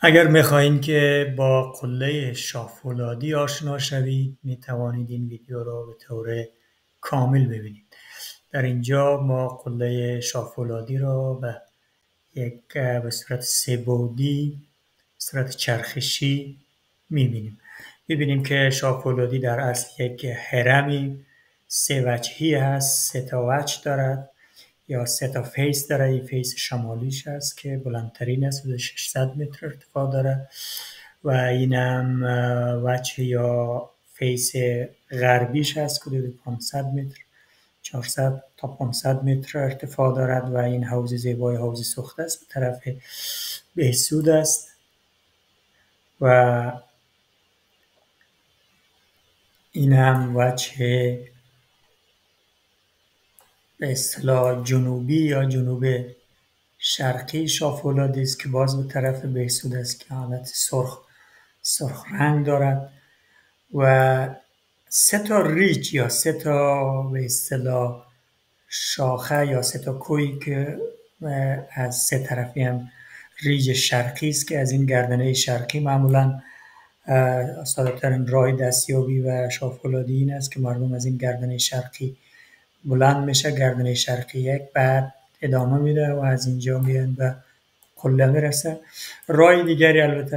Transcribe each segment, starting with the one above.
اگر میخواهید که با قله شاه‌فولادی آشنا شوید می توانید این ویدیو را به طور کامل ببینید. در اینجا ما قله شاه‌فولادی را به صورت سه‌بعدی، به صورت چرخشی میبینیم. میبینیم که شاه‌فولادی در اصل یک هرمی سه وجهی هست، سه تا وجه دارد یا سه تا فیس داره. این فیس شمالیش هست که بلندترین است، حدود 600 متر ارتفاع داره و این هم وجه یا فیس غربیش هست که حدود 500 متر، 400 تا 500 متر ارتفاع دارد و این حوض زیبای حوض سوخته است به طرف بهسود است و این هم وجه به اصطلاح جنوبی یا جنوب شرقی شاه‌فولادی است که باز به طرف بهسود است که حالت سرخ رنگ دارد و سه تا ریج یا سه تا به اصطلاح شاخه یا سه تا کوهی که از سه طرفی هم ریج شرقی است که از این گردنه شرقی معمولا ساده‌ترین راه دستیابی و شاه‌فولادی این است که مردم از این گردنه شرقی بلند میشه. گردنه شرقی یک بعد ادامه میده و از اینجا میاد به قله میرسه. راه دیگری البته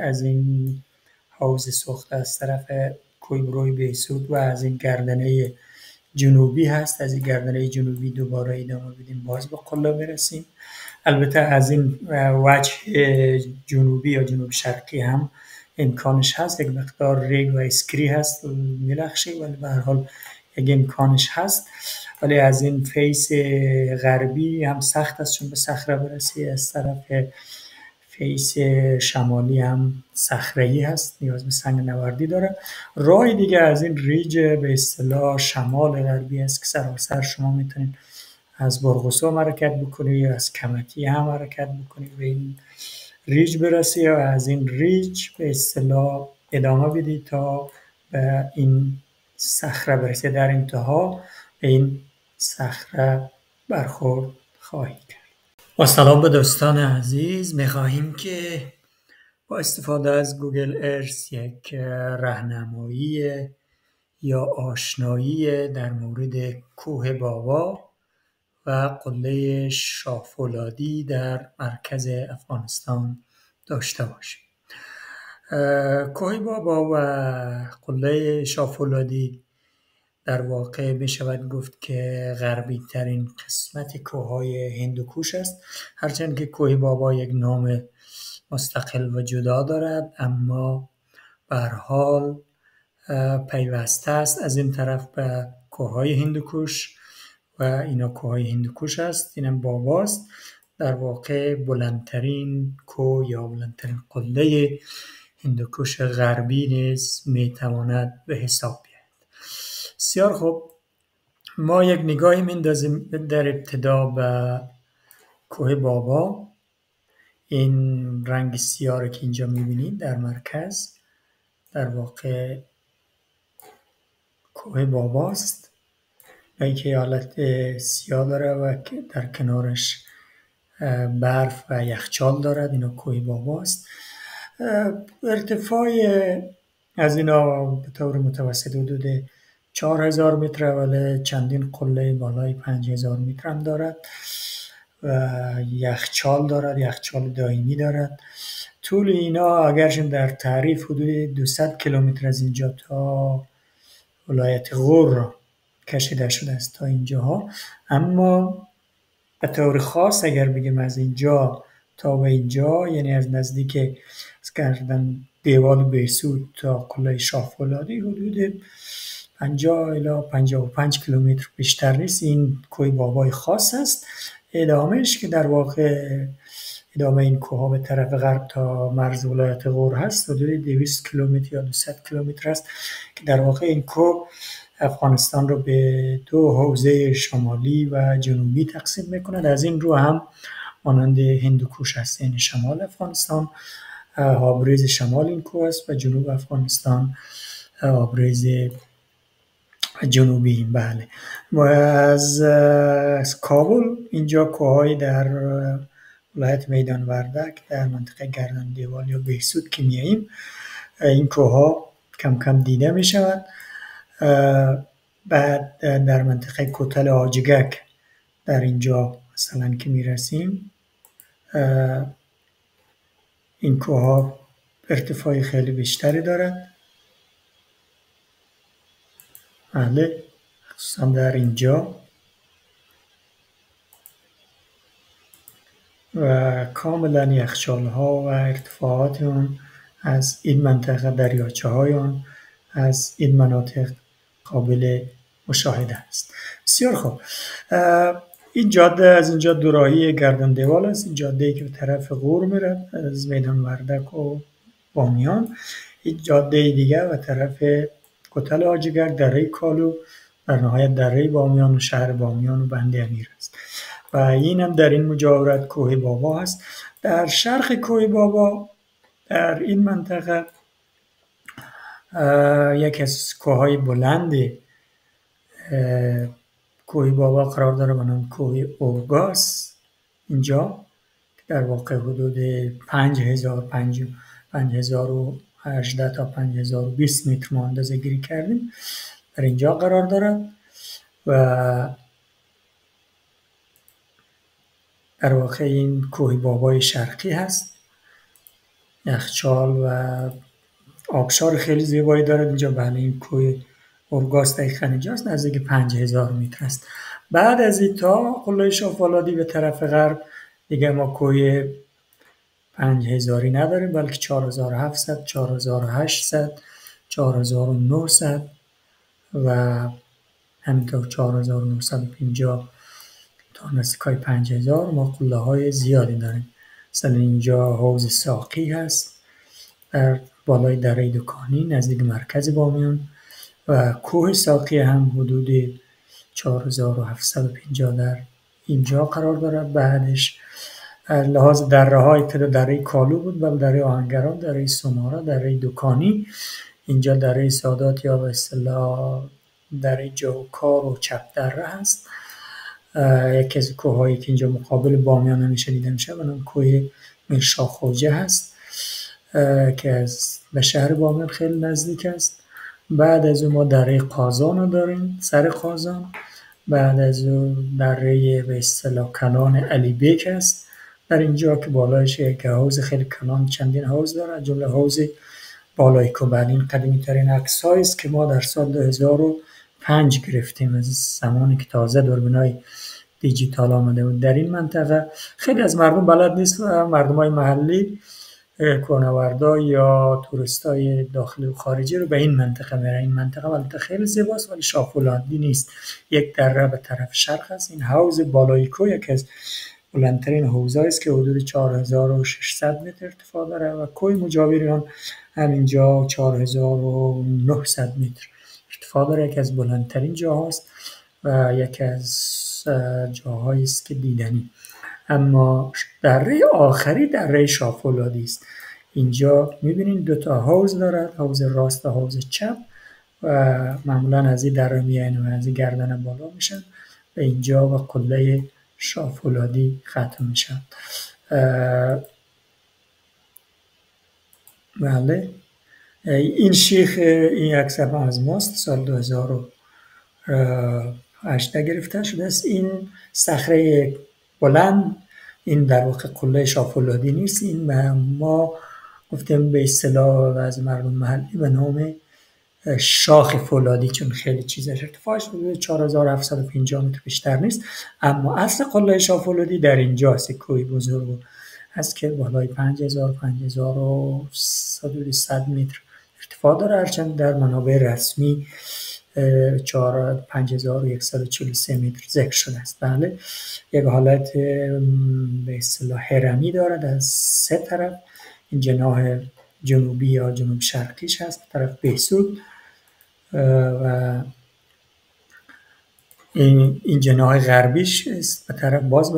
از این حوض سوخته از طرف کوهبروی بهسود و از این گردنه جنوبی هست. از این گردنه جنوبی دوباره ادامه بدیم باز به قله میرسیم. البته از این وجه جنوبی یا جنوب شرقی هم امکانش هست، یک مقدار ریگ و اسکری هست و میلخشه، ولی به هر حال یک امکانش هست. ولی از این فیس غربی هم سخت است چون به صخره برسی، از طرف فیس شمالی هم صخره‌ای هست، نیاز به سنگ نوردی داره. راه دیگه از این ریج به اصطلاح شمال غربی است که سراسر شما میتونید از برغوثا حرکت بکنید یا از کمکی هم حرکت بکنید به این ریج برسی و از این ریج به اصطلاح ادامه بدید تا به این صخره برسید. در انتها به این صخره برخورد خواهید کرد. با سلام به دوستان عزیز، میخواهیم که با استفاده از گوگل ارث یک راهنمایی یا آشنایی در مورد کوه بابا و قله شاه‌فولادی در مرکز افغانستان داشته باشیم. کوه بابا و قله شاه‌فولادی در واقع می شود گفت که غربی ترین قسمت کوههای هندوکش است، هرچند که کوه بابا یک نام مستقل و جدا دارد، اما به هر حال پیوسته است از این طرف به کوههای هندوکش و اینا کوههای هندوکش است. اینم باباست. در واقع بلندترین کوه یا بلندترین قله هندوکش غربی نیز میتواند به حساب بیاید. بسیار خوب، ما یک نگاهی میندازیم در ابتدا به کوه بابا. این رنگ سیاه رو که اینجا میبینید در مرکز در واقع کوه باباست، ای که حالت سیاه داره و در کنارش برف و یخچال دارد. اینا کوه باباست. ارتفاع از اینا به طور متوسط حدود 4000 متر، ولی چندین قله بالای 5000 متر هم دارد و یخچال دارد، یخچال دائمی دارد. طول اینا اگرچه در تعریف حدود 200 کیلومتر از اینجا تا ولایت غور کشیده شده است تا اینجاها، اما به طور خاص اگر بگیم از اینجا تا به اینجا، یعنی از نزدیک کردن دیوال بهسود تا قله شاه‌فولادی حدود 50 الی 55 کیلومتر بیشتر نیست. این کوه بابای خاص است. ادامهش که در واقع ادامه این کوه به طرف غرب تا مرز ولایت غور هست حدود 200 کیلومتر یا 200 کیلومتر است که در واقع این کوه افغانستان رو به دو حوزه شمالی و جنوبی تقسیم میکند. از این رو هم مانند هندوکش است، یعنی شمال افغانستان آبریز شمال این کوه است و جنوب افغانستان آبریز جنوبی. بله، و از کابل اینجا کوههای در ولایت میدان وردک در منطقه گردن دیوال یا بهسود که میاییم این کوه ها کم کم دیده می شود. بعد در منطقه کوتل آجگک در اینجا مثلا که می رسیم این کوه ها ارتفاع خیلی بیشتری دارد. بله، خصوصا در اینجا و کاملا یخچال ها و ارتفاعات اون از این منطقه، دریاچه های اون از این مناطق قابل مشاهده است. بسیار خوب. این جاده از اینجا دوراهی گردن دیوال است. این جاده ای که به طرف غور میرد از میدان وردک و بامیان. این جاده دیگه به طرف کوتل آجگرد، دره کالو، در نهایت دره بامیان و شهر بامیان و بند امیر است. و این هم در این مجاورت کوه بابا هست. در شرق کوه بابا در این منطقه یکی از کوههای بلند کوه بابا قرار داره به نام کوه اورگاس. اینجا در واقع حدود 5018 تا 5020 متر ما اندازه گیری کردیم در اینجا قرار دارد و در واقع این کوه بابای شرقی هست. یخچال و آبشار خیلی زیبایی دارد اینجا. بله، این کوه اورگاس دقیقاً اینجاست، نزدیک 5000 متر است. بعد از این تا قله شافالادی به طرف غرب دیگه ما کوه 5000 نداریم، بلکه 4700 4800 4900 و همینطور 4950 تا نزدیکای 5000 ما قله های زیادی داریم. مثلا اینجا حوض ساقی هست در بالای دره دکانی نزدیک مرکز بامیان و کوه ساقی هم حدود 4750 در اینجا قرار دارد. بعدش لحاظ دره های دره کالو بود، بل دره آهنگران، دره سمارا، دره دکانی، اینجا دره سادات یا به اصطلاح دره جوکار و چپ دره هست. یکی از کوه هایی که اینجا مقابل بامیان همیشه دیده میشه به نام کوه میرشاه خوجه هست که از به شهر بامیان خیلی نزدیک است. بعد از اون ما دره قازان رو داریم، سر قازان. بعد از اون دره به اصطلاح کلان علی بیک است در اینجا که بالایش یک حوض خیلی کلان چندین حوض داره، جمله حوض بالای کوبل. این قدیمی ترین عکس هایی است که ما در سال 2005 گرفتیم از زمانی که تازه دوربینای دیجیتال آمده بود در این منطقه. خیلی از مردم بلد نیست و مردم های محلی کوهنوردا یا توریستای داخلی و خارجی رو به این منطقه میرن. این منطقه البته خیلی زیباست ولی شاخ‌العادی نیست. یک دره به طرف شرق است. این حوض بالای کوه یکی از بلندترین حوضایی است که حدود 4600 متر ارتفاع داره و کوه مجاور آن همینجا 4900 متر ارتفاع داره. یکی از بلندترین جاهاست و یکی از جاهایی است که دیدنی. اما دره آخری دره شافالادی است. اینجا میبینید دو تا حوض دارد، حوض راست و حوض چپ و معمولا از این دره میاین و از این گردن بالا میشن و اینجا و قله شافالادی ختم میشن. بله، این شیخ این عکس از ماست، سال 2008 گرفته شده است. این صخره بلند این در واقع قله شافالادی نیست. این ما گفتیم به اصطلاح از مردم محلی به نام شاخ فولادی، چون خیلی چیزش ارتفاعش بوده 4750 متر بیشتر نیست. اما اصل قله شافالادی در اینجاست، کوه بزرگ هست که بالای 5100 متر ارتفاع داره، هرچند در منابع رسمی 5143 متر ذکر شده است. بله، یک حالت به اصطلاح هرمی دارد از سه طرف. این جناح جنوبی یا جنوب شرقیش هست به طرف بهسود و این جناح غربیش است به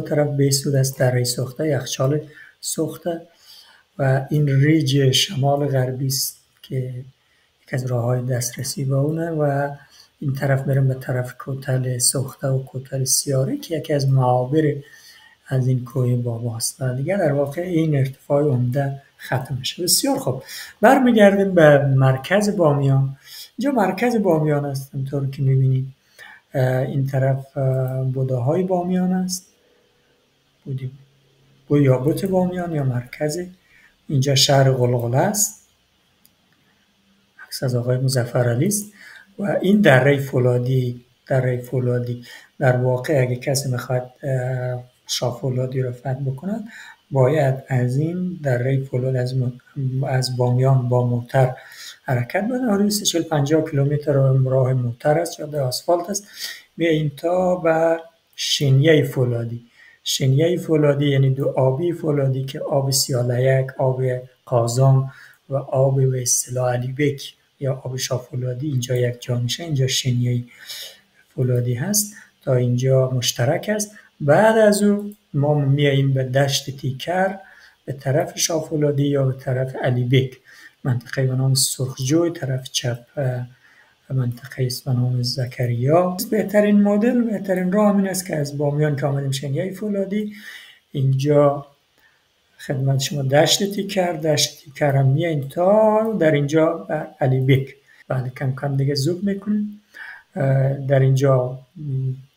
طرف بهسود است، دره سوخته، یخچال سوخته و این ریج شمال غربی است که یک از راه‌های دسترسی به اونه و این طرف میرم به طرف کوتل سوخته و کوتل سیاری که یکی از معابر از این کوه باباست و دیگه در واقع این ارتفاع عمده ختم میشه. بسیار خوب، برمیگردیم به مرکز بامیان. اینجا مرکز بامیان است، همطور که میبینید این طرف بوداهای بامیان است، یا بوت بامیان یا مرکز. اینجا شهر غلغله است، عکس از آقای مظفرعلی است. و این دره فولادی در واقع اگه کسی میخواد شاه فولادی رو فتح بکند باید از این دره فولاد از بامیان با موتر حرکت بده. حدود 40-50 کیلومتر راه موتر است، جاده آسفالت است. میاییم تا به شینیه فولادی. شینیه فولادی یعنی دو آبی فولادی که آب سیالیک، آب قازان و آب به اصطلاح علی بک یا آب شاه فولادی اینجا یک جا میشه. اینجا شینیه فولادی هست، تا اینجا مشترک است. بعد از او ما میاییم به دشت تیکر به طرف شاه فولادی یا به طرف علی بک، منطقه به نام سرخجوی، طرف چپ منطقه است به نام زکریا. بهترین راه همین است که از بامیان که آمدیم شینیه فولادی، اینجا خدمت شما دشت تیکر هم میاییم تا در اینجا علی بک. بعد کم کم دیگه زوم میکنیم. در اینجا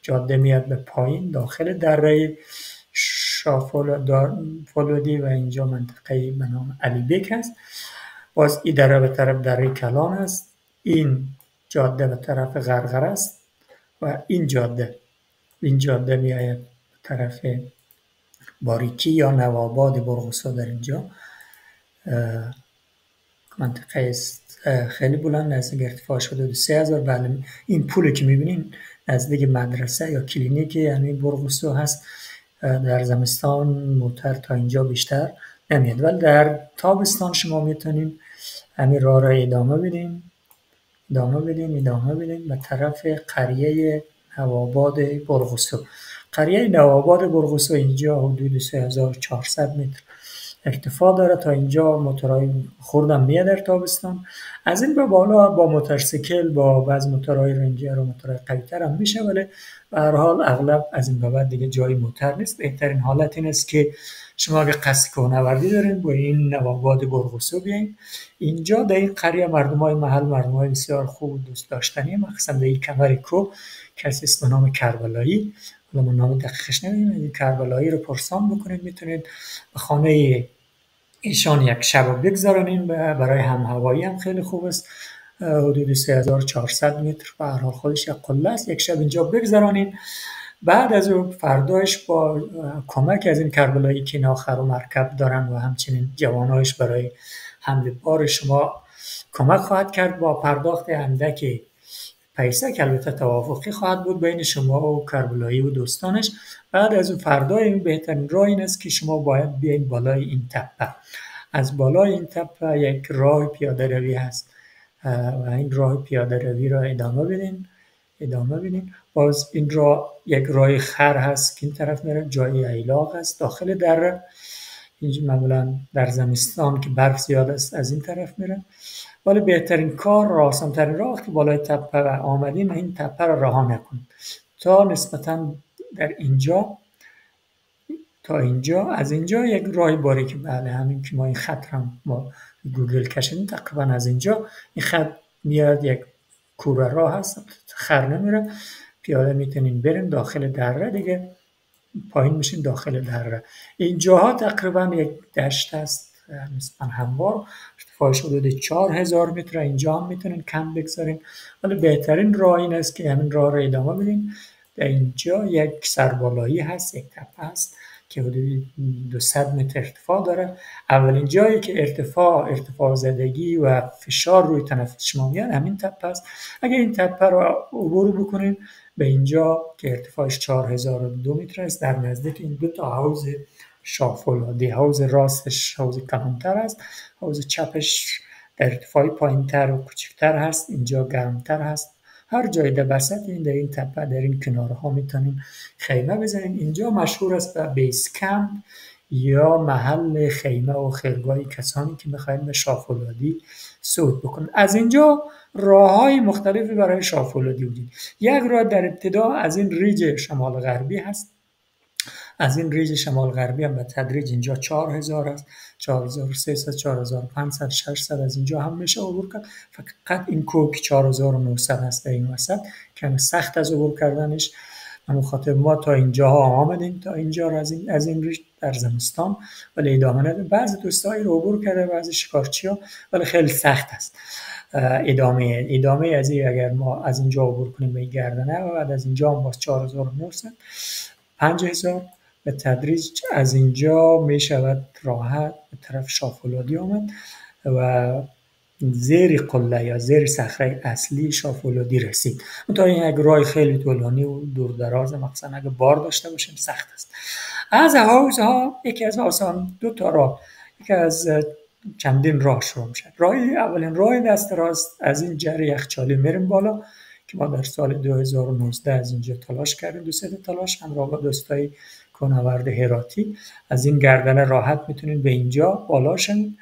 جاده میاد به پایین داخل دره شاه فولادی و اینجا منطقه به نام علی بک است. باز این دره به طرف دره کلان است، این جاده به طرف غرغره است و این جاده میآید به طرف باریکی یا نواباد برغوثا. در اینجا منطقه است خیلی بلند، نزدیک ارتفاعش حدود 3000. بله، این پولی که میبینین نزدیک مدرسه یا کلینیک یعنی برغوثا هست. در زمستان موتر تا اینجا بیشتر نمیاد، ولی در تابستان شما میتونین همین راه را ادامه بدین به طرف قریه نواباد برغوثا. قریه نواباد برغوثا اینجا حدود 3400 متر ارتفاع داره. تا اینجا موتورهای خوردم میاد در تابستان. از این به بالا با موتورسیکل، با بعض موتورهای رنجر و موتورهای قوی‌تر هم میشه، ولی به هر حال اغلب از این به بعد دیگه جای موتر نیست. بهترین حالت این است که شما اگه قصد کوهنوردی دارین با این نواباد برغوثا بیاین. اینجا در این قریه مردمای محل مردمای بسیار خوب و دوست داشتنی، مخصوصا در این کمر کوه کسی است به نام کربلایی، حالا من نام دقیقش نمیدونم، کربلایی رو پرسان بکنید، میتونید به خانه ایشان یک شب بگذارانین. برای هم هوایی هم خیلی خوب است، حدود 3400 متر به هر حال خودش یک قله است. یک شب اینجا بگذارانین. بعد از اون فرداش با کمک از این کربلایی که ناخر و مرکب دارن و همچنین جوانایش برای حمل بار شما کمک خواهد کرد با پرداخت اندک پیسه که البته توافقی خواهد بود بین شما و کربلایی و دوستانش. بعد از اون فردای بهترین راه این است که شما باید بیاین بالای این تپه. از بالای این تپه یک راه پیاده روی هست و این راه پیاده روی را ادامه بدین. باز این راه یک راه خر هست که این طرف میره، جای ایلاق است داخل دره. اینجا معمولا در زمستان که برف زیاد است از این طرف میره، ولی بهترین کار و آسان‌ترین راه که بالای تپه آمدین این تپه را رها نکنید تا نسبتاً در اینجا تا اینجا. از اینجا یک راه باریک، بله همین که ما این خط هم ما گوگل کشیدیم، تقریبا از اینجا این خط میاد یک کوره راه هست، خر نمیره، پیاده میتونین برین داخل دره دیگه، پایین میشین داخل دره. اینجاها تقریبا یک دشت است نسبتا هموار، ارتفاعش حدود 4000 متر. اینجا هم میتونین کم بگذارین، ولی بهترین راه این است که همین راه رو ادامه بدین. در اینجا یک سربالایی هست، یک تپه هست که حدود 200 متر ارتفاع داره. اولین جایی که ارتفاع زدگی و فشار روی تنفس شما میاد همین تپه است. اگر این تپه رو عبور بکنین به اینجا که ارتفاعش 4002 متر است، در نزدیک این دو تا حوض شاه فولادی، حوض راستش حوض کلانتر است، حوض چپش در ارتفاعی پایینتر و کوچکتر هست، اینجا گرمتر هست. هر جای در وسط این در این تپه در این کنارها میتونین خیمه بزنین. اینجا مشهور است به بیس کمپ یا محل خیمه و خیمگاه کسانی که میخواین به شاه فولادی صعود بکنن. از اینجا راههای مختلفی برای شاه فولادی وجود. یک راه در ابتدا از این ریج شمال غربی هست از این ریج شمال غربی هم به تدریج اینجا 4000 است، 4300، 4500، 600 از اینجا هم میشه عبور کرد. فقط این کوک 4900 است در این وسط، کمی سخت از عبور کردنش. همون خاطر ما تا اینجا ها آمدیم، تا اینجا از این ریج در زمستان، ولی ادامه نده. بعضی دوستایی رو عبور کرده، بعضی شکارچی ها، ولی خیلی سخت است. ادامه از این اگر ما از اینجا عبور کنیم به گردنه و بعد از اینجا هم باز 4900، 5000 به تدریج از اینجا می شود راحت به طرف شاه‌فولادی آمد و زیر قله یا زیر صخره اصلی شاه‌فولادی رسید. منتها این یک راه خیلی طولانی و دور دراز، مخصوصا اگه بار داشته باشیم سخت است. از حوضها یکی از آسان دو تا راه، یکی از چندین راه شروع میشه. اولین راه دست راست از این جری یخچالی میریم بالا که ما در سال 2019 از اینجا تلاش کردیم، 2 تلاش همراه با دوستای کوهنورد هراتی. از این گردنه راحت میتونین به اینجا بالا شین.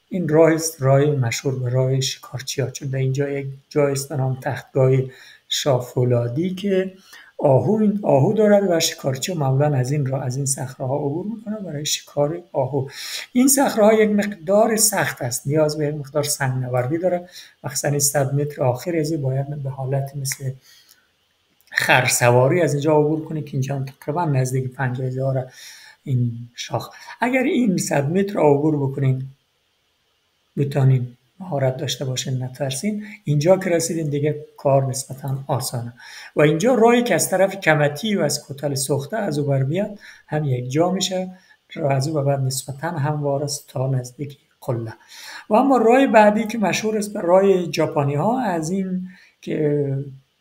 این راه است، راه مشهور به راه شکارچی‌ها، چون در اینجا یک جای است به نام تختگاه شاه‌فولادی که آهو دارد و شکارچی معمولا از این راه، از این صخره‌ها عبور میکنه برای شکار آهو. این صخره‌ها یک مقدار سخت است، نیاز به یک مقدار سنگ‌نوردی داره. مخصوصا 100 متر آخر از این باید به حالت مثل خرسواری از اینجا عبور کنی که اینجا تقریبا نزدیک 50,000 این شاخ. اگر این 100 متر عبور بکنین، میتونین مهارت داشته باشین، نترسین. اینجا که رسیدین دیگه کار نسبتا آسانه. و اینجا راهی که از طرف کمتی و از کتل سوخته از او بر بیاد هم یک جا میشه، راه از او بعد نسبتا هموار است تا نزدیک قله. و اما راه بعدی که مشهور است به راه ژاپنی ها، از این که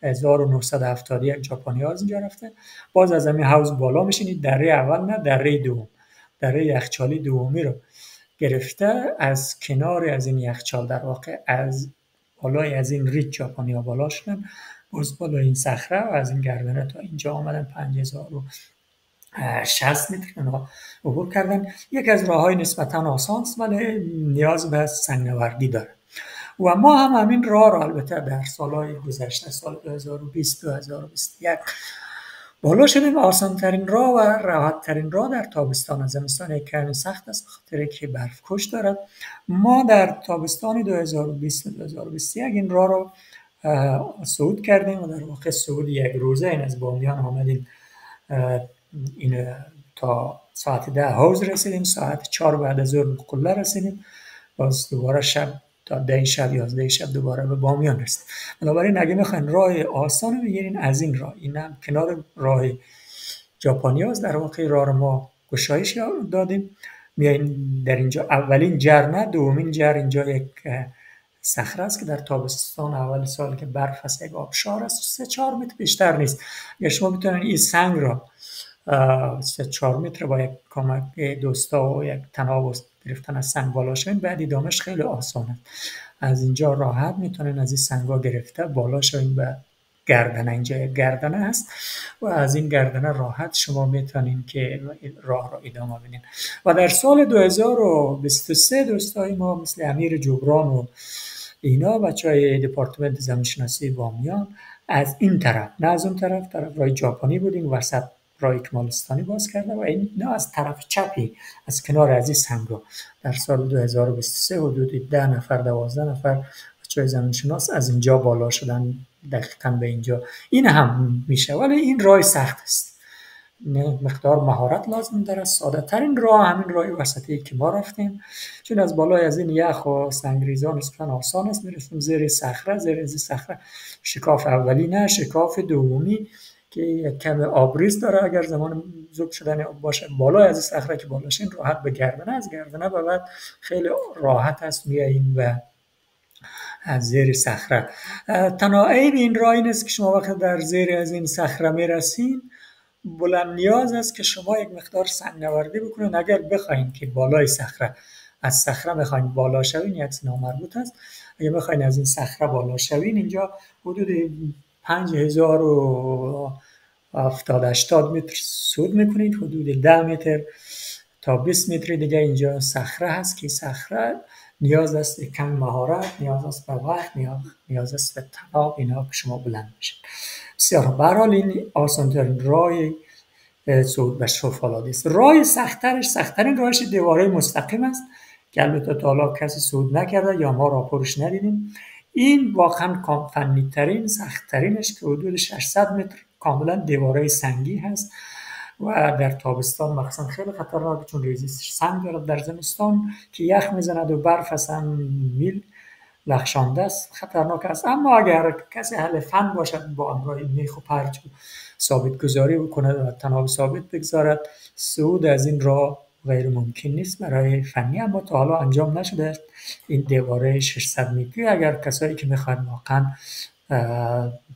1971 ژاپنی ها از اینجا رفته، باز از همین حوض بالا میشینید. دره اول نه، دره دوم، دره یخچالی دومی رو گرفته از کنار از این یخچال، در واقع از بالای از این ریج ژاپنی ها بالا شدن، باز بالای این صخره و از این گردنه تا اینجا آمدن 5060 متر اینا عبور کردن. یک از راههای نسبتا آسان است ولی نیاز به سنگ‌نوردی داره. و ما هم همین راه را البته در سالهای گذشته، سال 2020 2021 بالا شدیم. آسان ترین راه و راحت ترین راه در تابستان و زمستان کمی سخت است، بخاطر که برف کش دارد. ما در تابستان 2020 2021 این راه رو صعود کردیم و در واقع صعود یک روزه این از بامیان آمدیم، این تا ساعت 10 حوض رسیدیم، ساعت 4 بعد از ظهر به قله رسیدیم، باز دوباره شب تا 10 شب 11 شب دوباره به بامیان رسیدیم. بنابراین اگه میخواین راه آسان بگیرین از این راه، این هم کنار راه ژاپنی هاست، در واقع راه ما گشایش دادیم. میایین در اینجا اولین جر نه دومین جر، اینجا یک صخره است که در تابستان اول سال که برف هست یک آبشار است، 3-4 متر بیشتر نیست. اگر شما بتونین این سنگ را 3-4 متر با یک کمک دوستا و یک تناب گرفتن از سنگ بالا شوین، بعد ادامهش خیلی آسانه. از اینجا راحت میتونین از این سنگا گرفته بالا شوین به گردنه. اینجا یک گردنه هست و از این گردنه راحت شما میتونین که راه را ادامه بدین. و در سال 2023 دوستای ما مثل امیر جبران و اینا بچهای دپارتمنت زمینشناسی بامیان از این طرف، نه از اون طرف راه ژاپنی بودیم، وسط راه کمالستانی باز کرده و اینا از طرف چپی از کنار از این سنگا در سال 2023 حدود 10 نفر 12 نفر بچهای زمینشناس از اینجا بالا شدن، دقیقاً به اینجا. این هم میشه ولی این راه سخت است، مقدار مهارت لازم داره. ساده ترین راه همین راه وسطی که ما رفتیم، چون از بالای از این یخ و سنگریزا نسبتا آسان است. میرفتیم زیر صخره، زیر از صخره شکاف اولی نه شکاف دومی که یک کم آبریز داره، اگر زمان ذوب شدن باشه بالای از صخره که بالاشین راحت به گردنه، از گردنه به بعد خیلی راحت است میایین و از زیر صخره. تنها عیب این راه این است که شما وقتی در زیر از این صخره میرسین بلند نیاز است که شما یک مقدار سنگ‌نوردی بکنین اگر بخواین که بالای صخره، از صخره میخواین بالا شوین، یک نامربوط است. اگر بخواین از این صخره بالا شوین اینجا حدود 5070-80 متر صعود میکنید، حدود 10 متر تا 20 متر دیگه اینجا صخره هست که صخره نیاز است به کم مهارت، نیاز است به وقت، نیاز است به تناب، اینا که شما بلند بشید. بسیار به هر حال این آسان‌ترین راه صعود به شفالادی است. راه سختترین راهش دیواره مستقیم است که البته تا حالا کسی صعود نکرده یا ما راپورش ندیدیم. این واقعا فنی ترین سختترینش که حدود 600 متر کاملا دیواره سنگی هست و در تابستان مخصوصا خیلی خطرناک چون ریزش سنگ دارد. در زمستان که یخ میزند و برف اصلا میل لخشانده است، خطرناک است. اما اگر کسی اهل فن باشد با همراه میخ و پرچ ثابت گذاری بکند و تناب ثابت بگذارد، صعود از این راه غیر ممکن نیست برای فنی. اما تا حالا انجام نشده است این دیواره 600 متری. اگر کسایی که میخواهند واقعا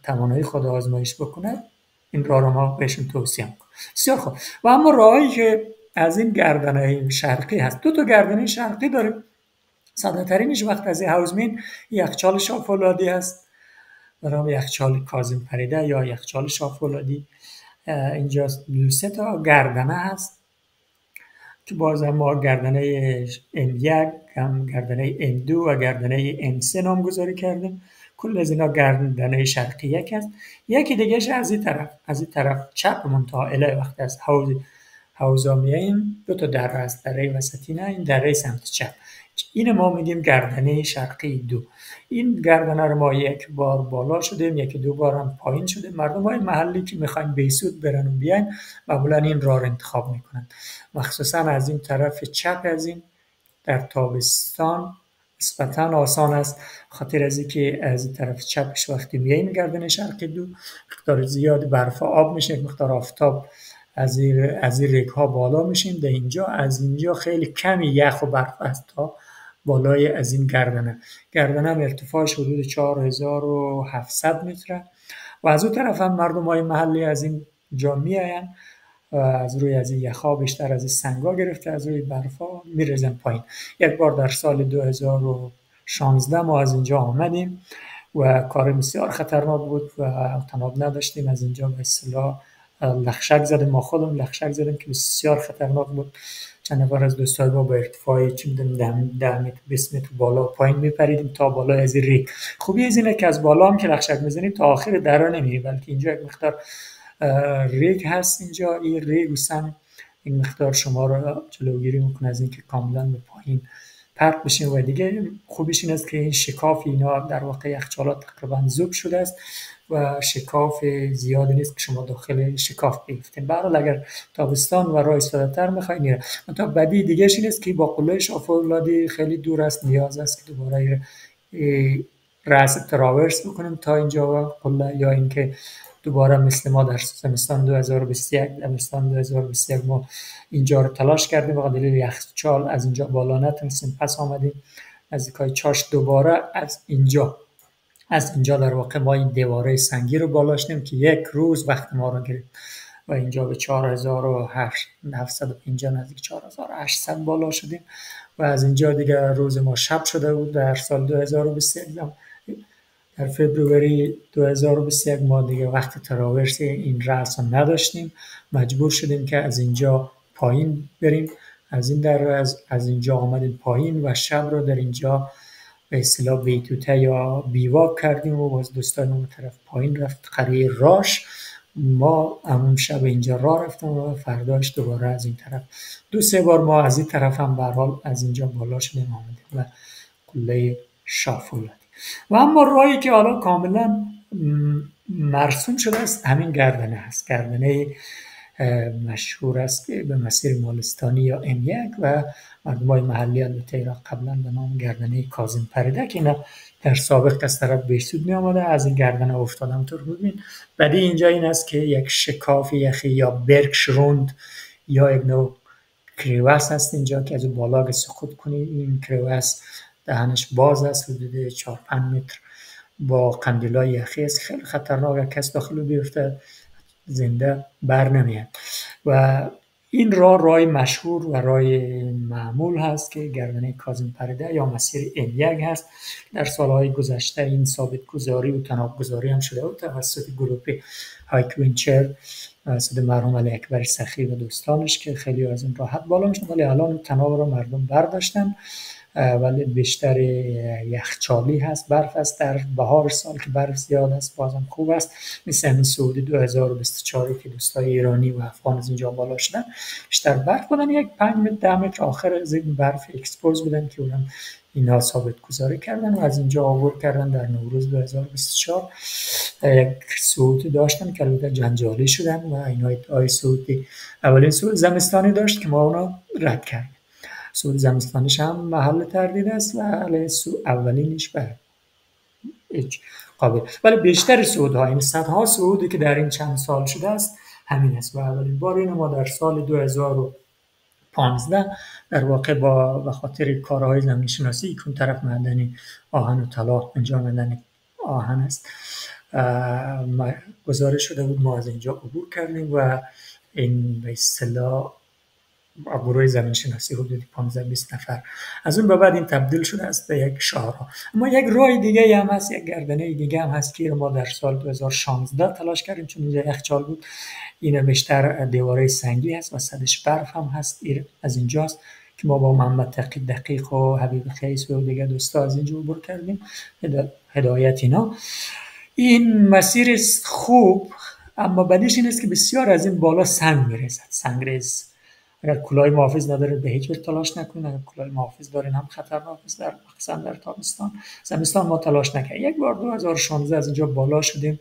توانایی خود آزمایش بکنه این راه رو ما بهشون توصیه میکنم. بسیار خوب. و اما راهی که از این گردنه شرقی هست، دو تا گردنه شرقی داریم. ساده ترینش وقت از هاوزمین یخچال شاه‌فولادی است به نام یخچال کاظم پریده یا یخچال شاه‌فولادی. اینجا سه تا گردنه هست که باز ما گردنه M1 هم گردنه M2 و گردنه M3 نامگذاری کردیم. کل از اینا گردنه شرقی یک است. یکی دیگهش از این طرف چپ منتها وقت از حوضا میاییم دو تا دره است، دره وسطی نه، این دره سمت چپ، این ما میگیم گردنه شرقی 2. این گردنه رو ما یک بار بالا شدیم، یکی دو بار هم پایین شدیم. مردم های محلی که میخواین بیسود برن و بیاین معمولا این راه رو انتخاب میکنن، مخصوصا از این طرف چپ. از این در تابستان نسبتا آسان است، خاطر از اینکه از این طرف چپش وقتی میاییم گردنه شرقی 2 مقدار زیاد برف آب میشه، مقدار آفتاب از این ریگ ها بالا میشیم. در اینجا از اینجا خیلی کمی یخ و برف است تا بالای از این گردنه ارتفاعش حدود 4700 متره و از اون طرف هم مردم های محلی از این جا میاین و از روی از این یخها بیشتر از این سنگا گرفته از روی برفا میرزن پایین. یک بار در سال 2016 ما از اینجا آمدیم و کار بسیار خطرناک بود و تناب نداشتیم. از اینجا به اصطلاح لخشک زدیم، ما خودم لخشک زدیم که بسیار خطرناک بود. چند نفر از دوستای ما با ارتفاعی 10 متر 20 متر بالا پایین میپریدیم تا بالای از این ریگ. خوبی از اینه که از بالا هم که لخشک میزنید تا آخر دره نمیری، بلکه اینجا یک مقدار ریگ هست. اینجا این ریگ و سنگ این مقدار شما رو جلوگیری میکنه از اینکه کاملا به پایین پرت بشین. و دیگه خوبیش این است که این شکاف اینا در واقع یخچالات تقریبا ذوب شده است و شکاف زیادی نیست که شما داخل شکاف بیفتین. به هر حال اگر تابستان و راه ایستاده تر میخواین میره. منتها بدی دیگه این است که با قله شاه‌فولادی خیلی دور است، نیاز است که دوباره رأس تراورس بکنیم تا اینجا قله، یا اینکه دوباره مثل ما در زمستان 2021 ما اینجا رو تلاش کردیم و دلیل یخچال از اینجا بالا نتونستیم، پس آمدیم نزدیکای چاش دوباره از اینجا در واقع ما این دیواره سنگی رو بالا شدیم که یک روز وقت ما رو گرفت و اینجا به 4750 نزدیک 4800 بالا شدیم و از اینجا دیگه روز ما شب شده بود. در سال 2021 در فبروری 2021 ما دیگه وقت تراورس این رأس رو نداشتیم، مجبور شدیم که از اینجا پایین بریم. از این در از اینجا آمدیم پایین و شب رو در اینجا به اصطلاح بیتوته یا بیواک کردیم و باز دوستان اون طرف پایین رفت قریه راش. ما همون شب اینجا راه رفتم و فرداش دوباره از این طرف 2-3 بار ما از این طرف هم به هر حال از اینجا بالا شدیم آمدیم و قله شاه‌فولادی. و اما راهی که حالا کاملا مرسوم شده است همین گردنه هست، گردنه مشهور است که به مسیر مالستانی یا M1 و مردمای محلی البته را قبلا به نام گردنه کاظم پریده که اینا در سابق از طرف بهسود می آمده از این گردنه افتادم تو ببین. بعدی اینجا این است که یک شکاف یخی یا برکشروند یا یک نوع کریواس هست اینجا که از بالا که سقوط کنی این کریواس دهنش باز است حدود 4-5 متر با قندیلای یخی است، خیلی خطرناک، کس داخل بیفته زنده بر نمیاد. و این راه مشهور و راه معمول هست که گردنه کاظم پریده یا مسیر M1 هست. در سالهای گذشته این ثابت گذاری و تناب گذاری هم شده بود توسط گروه هایک وینچر توسط مرحوم علی اکبر سخی و دوستانش که خیلی از این راحت بالا میشن، ولی الان تناب رو مردم برداشتن ولی بیشتر یخچالی هست، برف است در بهار سال که برف زیاد است بازم خوب است، مثل همین سعودی 2024 که دوستای ایرانی و افغان از اینجا بالا شدن بیشتر برف بودن، یک 5 متر 10 متر آخر از این برف اکسپوز بودن که اونم اینا ثابت گذاری کردن و از اینجا عبور کردن در نوروز 2024 یک صعود داشتن که البته جنجالی شدن و اینا ادعای صعودی اولین صعود زمستانی داشت که ما اونا رد کردیم. صعود زمستانیش هم محل تردید است و اولینش به هیچ قابل، ولی بیشتر صعودها این صدها صعودی که در این چند سال شده است همین است و اولین بار اینو ما در سال 2015 در واقع به خاطر کارهای زمین شناسی که اون طرف معدن آهن و طلا انجام دادن آهن است گزارش شده بود، ما از اینجا عبور کردیم و این به اصطلاح گروه زمین شناسی حدود 15-20 نفر از اون به بعد این تبدیل شده است به یک شاهراه. اما یک راه دیگه هم هست، یک گردنه دیگه هم هست که ما در سال 2016 تلاش کردیم چون اینجا یخچال بود. این بیشتر دیواره سنگی هست و صدش برف هم هست، از اینجاست که ما با محمد تقی دقیق و حبیب خیس و دیگه دوستا از اینجا عبور کردیم هدایت اینا. این مسیر خوب، اما بدیش این است که بسیار از این بالا سنگ میرسد، سنگریز. اگر کلاه محافظ ندارید به هیچ وجه تلاش نکنید، اگر کلاه محافظ دارین هم خطرناک است، در مخصوصا در تابستان. زمستان ما تلاش نکردیم، یک بار 2016 از اینجا بالا شدیم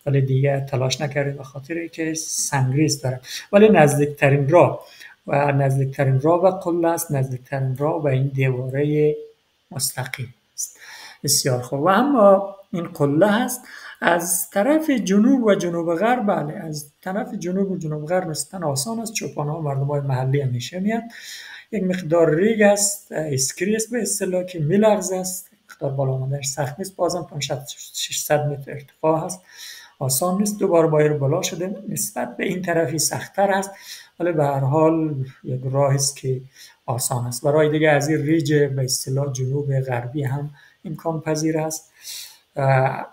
ولی دیگه تلاش نکردیم به خاطر اینکه سنگریز داره. ولی نزدیکترین راه به قله است، نزدیکترین راه به این دیواره مستقیم است. بسیار خوب. و اما این قله هست از طرف جنوب و جنوب غرب. بله، از طرف جنوب و جنوب غرب رسیدن آسان است، چوپان‌ها مردمای محلی همیشه میاد. یک مقدار ریگ است، اسکری است به اصطلاح که میلغزه است، مقدار بالا آمدنش سخت نیست، بازم 500-600 متر ارتفاع هست، آسان نیست. دوباره باید بالا شده، نسبت به این طرفی سخت‌تر است ولی به هر حال یک راه است که آسان است. برای دیگه از این ریج به اصطلاح جنوب غربی هم امکان پذیر است.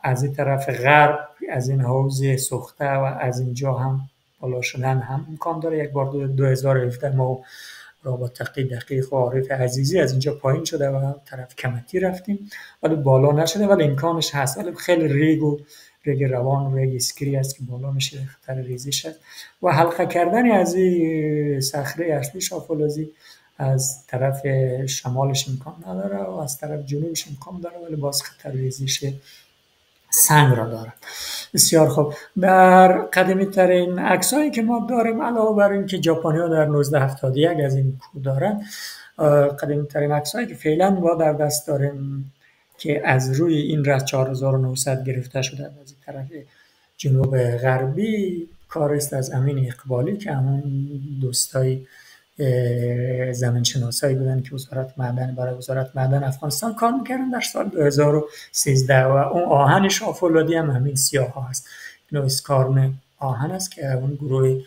از این طرف غرب از این حوض سوخته و از اینجا هم بالا شدن هم امکان داره. یک بار 2017 ما را با تقی دقیق و عارف عزیزی از اینجا پایین شده و طرف کمتی رفتیم ولی بالا نشده، ولی امکانش هست، ولی خیلی ریگ روان و ریگ اسکری است که بالا میشه، خطر ریزش است و حلقه کردن از این صخره اصلی شاه‌فولادی از طرف شمالش امکان نداره و از طرف جنوبش امکان داره ولی باز خطر ریزش سنگ را دارد. بسیار خوب. در قدیمی ترین عکسایی که ما داریم علاوه بر این که ژاپنی‌ها در 1971 از این کوه دارند، قدیمی ترین عکسایی که فعلا ما در دست داریم که از روی این راه 4900 گرفته شده از این طرف جنوب غربی کار است از امین اقبالی که همون دوستای زمین شناسایی بودن که برای وزارت معدن افغانستان کار میکردن در سال 2013 و اون آهن شاه‌فولادی هم همین سیاه ها هست. اینو اسکارن آهن است که اون گروه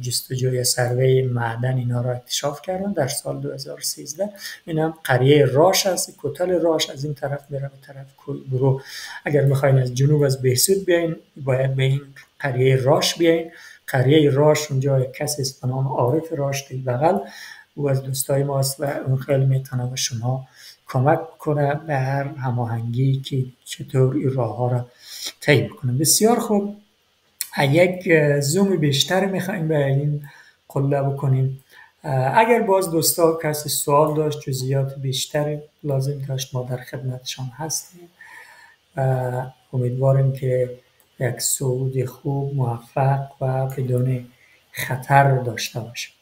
جستجوی سروی معدن اینا را اکتشاف کردن در سال 2013. این هم قریه راش است، کوتل راش از این طرف میره به طرف گروه. اگر میخواین از جنوب از بهسود بیاین باید به این قریه راش بیاین. قریه راش اونجا کسی است به نام عارف راش در بغل، او از دوستای ماست و اون خیلی میتونه به شما کمک کنه در هماهنگی که چطور این راه ها را طی کنه. بسیار خوب. یک زوم بیشتر میخوایم به این قله بکنیم. اگر باز دوستا کسی سوال داشت جزئیات بیشتر لازم داشت ما در خدمتشان هستیم. امیدواریم که یک صعود خوب موفق و بدون خطر داشته باشیم.